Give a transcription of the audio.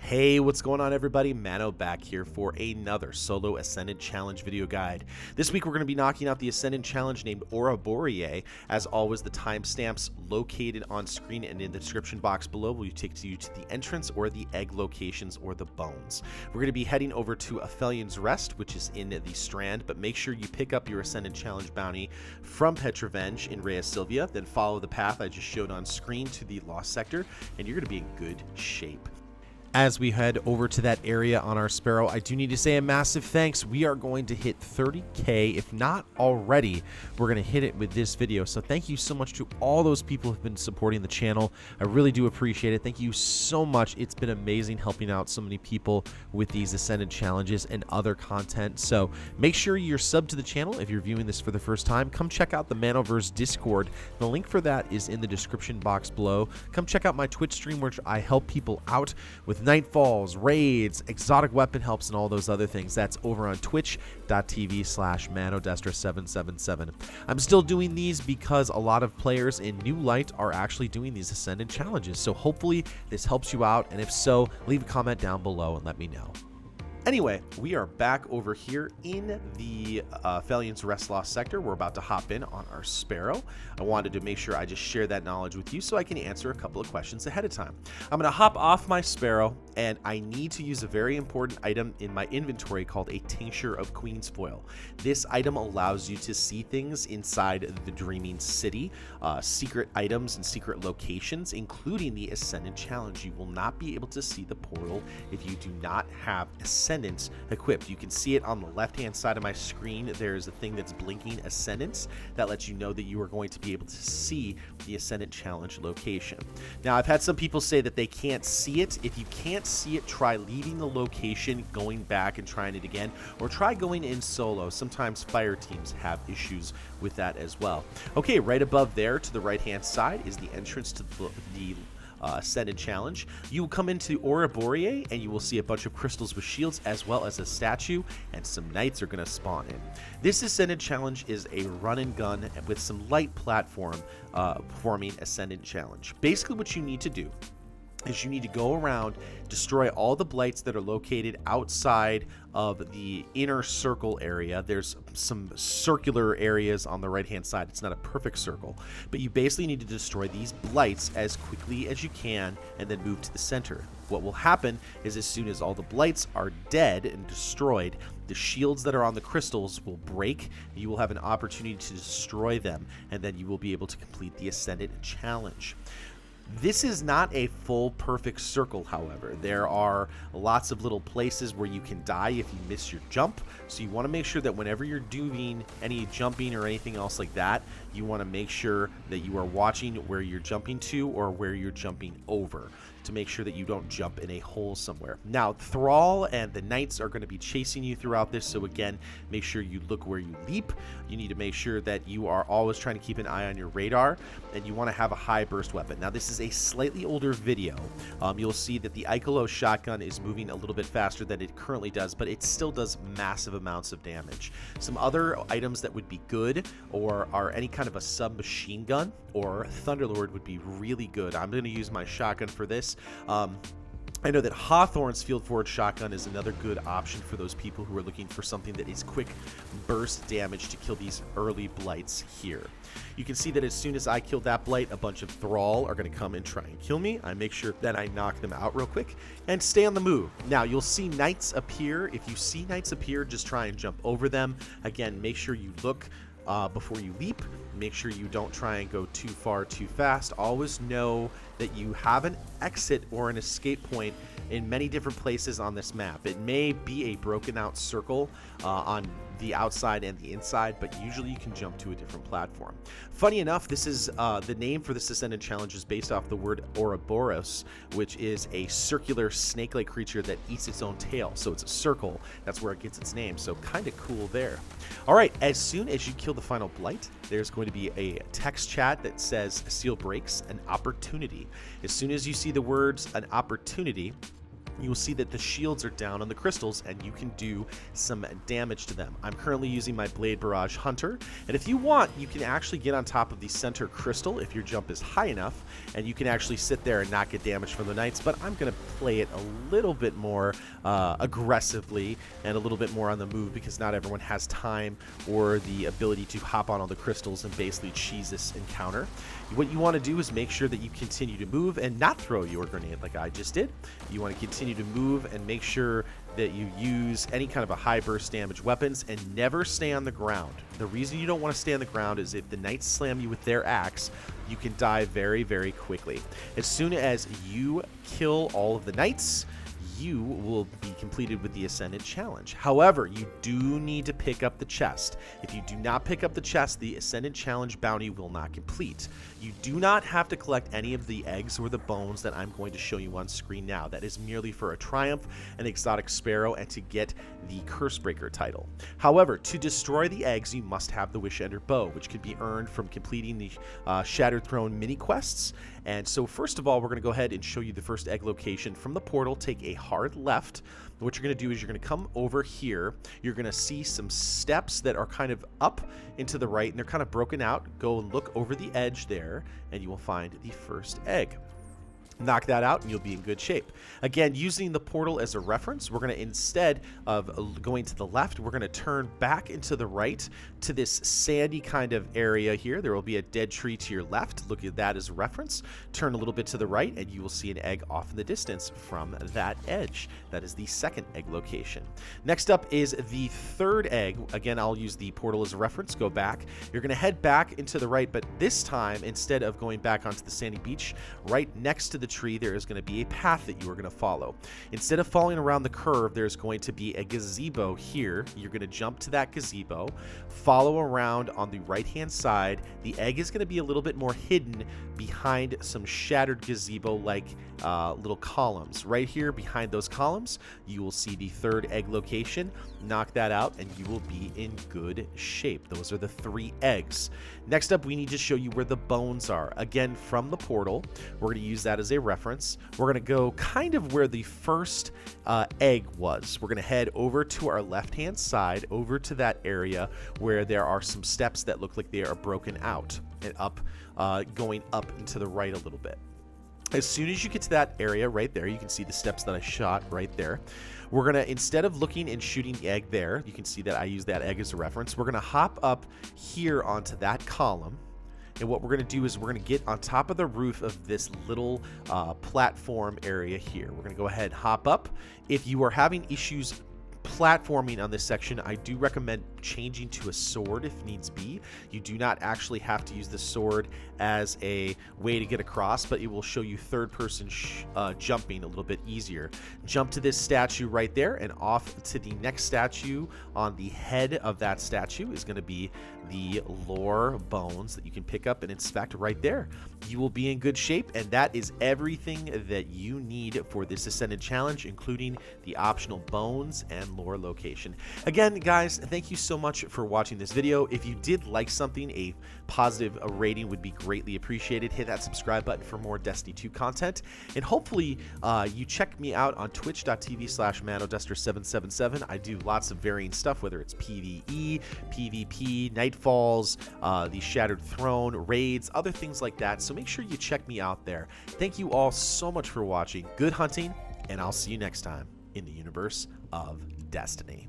Hey, what's going on everybody? Mano back here for another solo Ascendant Challenge video guide. This week we're going to be knocking out the Ascendant Challenge named Aura Boreae. As always, the timestamps located on screen and in the description box below will take you to the entrance or the egg locations or the bones. We're going to be heading over to Aphelios Rest, which is in the Strand, but make sure you pick up your Ascendant Challenge bounty from Petrovenge in Rhea Silvia, then follow the path I just showed on screen to the Lost Sector, and you're going to be in good shape. As we head over to that area on our Sparrow, I do need to say a massive thanks. We are going to hit 30K, if not already. We're going to hit it with this video. So thank you so much to all those people who have been supporting the channel. I really do appreciate it. Thank you so much. It's been amazing helping out so many people with these Ascendant challenges and other content. So make sure you're subbed to the channel if you're viewing this for the first time. Come check out the Manoverse Discord. The link for that is in the description box below. Come check out my Twitch stream where I help people out with Nightfalls, raids, exotic weapon helps, and all those other things. That's over on twitch.tv/manodestra777. I'm still doing these because a lot of players in New Light are actually doing these Ascendant challenges. So hopefully this helps you out, and if so, leave a comment down below and let me know. Anyway, we are back over here in the Aphelios Rest Lost Sector. We're about to hop in on our Sparrow. I wanted to make sure I just share that knowledge with you so I can answer a couple of questions ahead of time. I'm going to hop off my Sparrow, and I need to use a very important item in my inventory called a Tincture of Queen's Foil. This item allows you to see things inside the Dreaming City, secret items and secret locations, including the Ascendant Challenge. You will not be able to see the portal if you do not have Ascendant equipped. You can see it on the left hand side of my screen. There's a thing that's blinking Ascendants that lets you know that you are going to be able to see the Ascendant Challenge location. Now, I've had some people say that they can't see it. If you can't see it, try leaving the location, going back and trying it again, or try going in solo. Sometimes fire teams have issues with that as well. Okay, right above there to the right hand side is the entrance to the Ascendant Challenge. You will come into Aura Boreae and you will see a bunch of crystals with shields as well as a statue, and some knights are going to spawn in. This Ascendant Challenge is a run and gun with some light platform forming Ascendant Challenge. Basically what you need to do is you need to go around, destroy all the blights that are located outside of the inner circle area. There's some circular areas on the right hand side. It's not a perfect circle, but you basically need to destroy these blights as quickly as you can and then move to the center. What will happen is as soon as all the blights are dead and destroyed, the shields that are on the crystals will break. You will have an opportunity to destroy them, and then you will be able to complete the Ascendant Challenge. This is not a full perfect circle, however. There are lots of little places where you can die if you miss your jump, so you want to make sure that whenever you're doing any jumping or anything else like that, you want to make sure that you are watching where you're jumping to or where you're jumping over to make sure that you don't jump in a hole somewhere. Now, Thrall and the Knights are going to be chasing you throughout this, so again, make sure you look where you leap. You need to make sure that you are always trying to keep an eye on your radar, and you want to have a high burst weapon. Now, this is a slightly older video. You'll see that the Icolo shotgun is moving a little bit faster than it currently does, but it still does massive amounts of damage. Some other items that would be good or are any kind of a submachine gun or Thunderlord would be really good. I'm going to use my shotgun for this. I know that Hawthorne's Field Forge shotgun is another good option for those people who are looking for something that is quick burst damage to kill these early blights here. You can see that as soon as I kill that blight, a bunch of Thrall are going to come and try and kill me. I make sure that I knock them out real quick and stay on the move. Now, you'll see Knights appear. If you see Knights appear, just try and jump over them. Again, make sure you look before you leap. Make sure you don't try and go too far too fast. Always know that you have an exit or an escape point in many different places on this map. It may be a broken out circle on the outside and the inside, but usually you can jump to a different platform. Funny enough, this is the name for this Ascendant Challenge is based off the word Ouroboros, which is a circular snake-like creature that eats its own tail. So it's a circle. That's where it gets its name. So kind of cool there. All right, as soon as you kill the final blight, there's going to be a text chat that says seal breaks, an opportunity. As soon as you see the words an opportunity, you will see that the shields are down on the crystals and you can do some damage to them. I'm currently using my Blade Barrage Hunter, and if you want, you can actually get on top of the center crystal if your jump is high enough, and you can actually sit there and not get damage from the knights, but I'm going to play it a little bit more aggressively and a little bit more on the move because not everyone has time or the ability to hop on all the crystals and basically cheese this encounter. What you want to do is make sure that you continue to move and not throw your grenade like I just did. You want to continue to move and make sure that you use any kind of a high burst damage weapons and never stay on the ground. The reason you don't want to stay on the ground is if the knights slam you with their axe, you can die very, very quickly. As soon as you kill all of the knights, you will be completed with the Ascendant challenge. However, you do need to pick up the chest. If you do not pick up the chest, the Ascendant challenge bounty will not complete. You do not have to collect any of the eggs or the bones that I'm going to show you on screen now. That is merely for a triumph, an exotic Sparrow, and to get the Cursebreaker title. However, to destroy the eggs, you must have the Wish-Ender bow, which can be earned from completing the Shattered Throne mini quests. And so first of all, we're going to go ahead and show you the first egg location from the portal. Take a hard left. What you're going to do is you're going to come over here. You're going to see some steps that are kind of up into the right, and they're kind of broken out. Go and look over the edge there, and you will find the first egg. Knock that out and you'll be in good shape. Again, using the portal as a reference, we're going to, instead of going to the left, we're going to turn back into the right to this sandy kind of area here. There will be a dead tree to your left. Look at that as a reference. Turn a little bit to the right and you will see an egg off in the distance from that edge. That is the second egg location. Next up is the third egg. Again, I'll use the portal as a reference. Go back. You're going to head back into the right, but this time, instead of going back onto the sandy beach, right next to the tree, there is going to be a path that you are going to follow. Instead of following around the curve, there's going to be a gazebo here. You're going to jump to that gazebo, follow around on the right hand side. The egg is going to be a little bit more hidden behind some shattered gazebo like little columns. Right here behind those columns, you will see the third egg location. Knock that out and you will be in good shape. Those are the 3 eggs. Next up, we need to show you where the bones are. Again, from the portal, we're going to use that as a reference. We're going to go kind of where the first egg was. We're going to head over to our left-hand side, over to that area where there are some steps that look like they are broken out and up, going up into the right a little bit. As soon as you get to that area right there, you can see the steps that I shot right there. We're going to, instead of looking and shooting the egg there, you can see that I use that egg as a reference. We're going to hop up here onto that column. And what we're going to do is we're going to get on top of the roof of this little platform area here. We're going to go ahead and hop up. If you are having issues platforming on this section, I do recommend changing to a sword if needs be. You do not actually have to use the sword as a way to get across, but it will show you third person jumping a little bit easier. Jump to this statue right there, and off to the next statue. On the head of that statue is going to be the lore bones that you can pick up and inspect right there. You will be in good shape, and that is everything that you need for this Ascendant challenge, including the optional bones and lore location. Again, guys, thank you so much for watching this video. If you did like something, a positive rating would be greatly appreciated. Hit that subscribe button for more Destiny 2 content, and hopefully you check me out on twitch.tv/manoduster777. I do lots of varying stuff, whether it's PvE, PvP, Nightfalls, the Shattered Throne, raids, other things like that. So make sure you check me out there. Thank you all so much for watching. Good hunting, and I'll see you next time in the universe of Destiny.